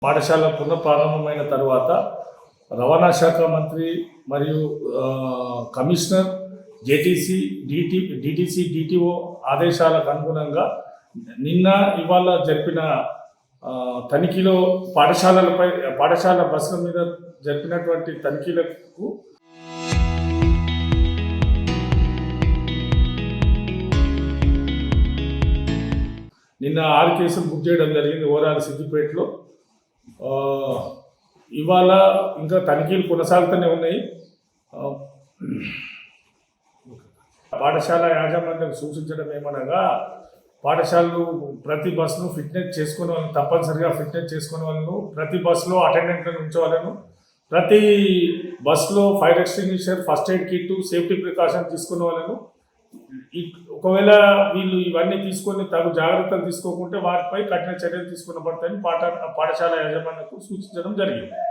పాఠశాల పునఃప్రారంభమైన తర్వాత రవాణా శాఖ మంత్రి మరియు కమిషనర్ జేటీసీ డిటిఓ ఆదేశాలకు అనుగుణంగా నిన్న ఇవాళ జరిపిన తనిఖీలో పాఠశాల బస్సుల మీద జరిపినటువంటి తనిఖీలకు నిన్న 6 కేసులు బుక్ చేయడం జరిగింది ఓవరాల్ సిద్దిపేటలో. ఇవాళ ఇంకా తనిఖీలు కొనసాగుతూనే ఉన్నాయి. పాఠశాల యాజమాన్యం సూచించడం ఏమనగా పాఠశాలలు ప్రతి బస్సును ఫిట్నెస్ చేసుకునే వాళ్ళని తప్పనిసరిగా ఫిట్నెస్ చేసుకునే వాళ్ళను ప్రతి బస్సులో అటెండెంట్లను ఉంచేవాళ్ళను ప్రతి బస్సులో fire extinguisher first aid kit safety precaution తీసుకునే వాళ్ళను ఒకవేళ వీళ్ళు ఇవన్నీ తీసుకొని తగు జాగ్రత్తలు తీసుకోకుంటే వారిపై కఠిన చర్యలు తీసుకునబడతాయని పాఠశాల యాజమాన్యానికి సూచించడం జరిగింది.